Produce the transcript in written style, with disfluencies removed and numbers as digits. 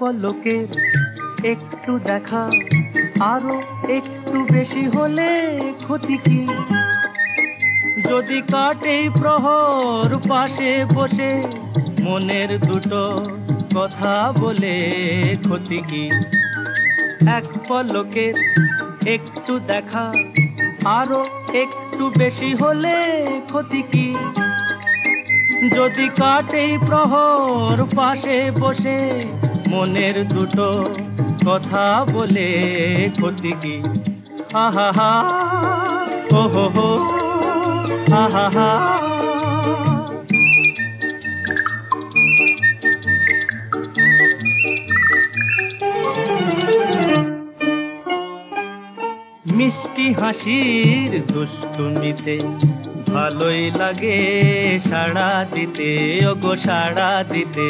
পলকের একটু দেখা আরো একটু বেশি হলে ক্ষতি কি? যদি কাটে প্রহর পাশে বসে মনের দুটো কথা বলে ক্ষতি কি? এক পলকের একটু দেখা আরো একটু বেশি হলে ক্ষতি কি? যদি কাটে প্রহর পাশে বসে মনের দুটো কথা বলে ক্ষতি কি? আহা হা ও হো হো আহা হা। মিষ্টি হাসির দুষ্টুমিতে ভালোই লাগে সাড়া দিতে, ওগো সাড়া দিতে।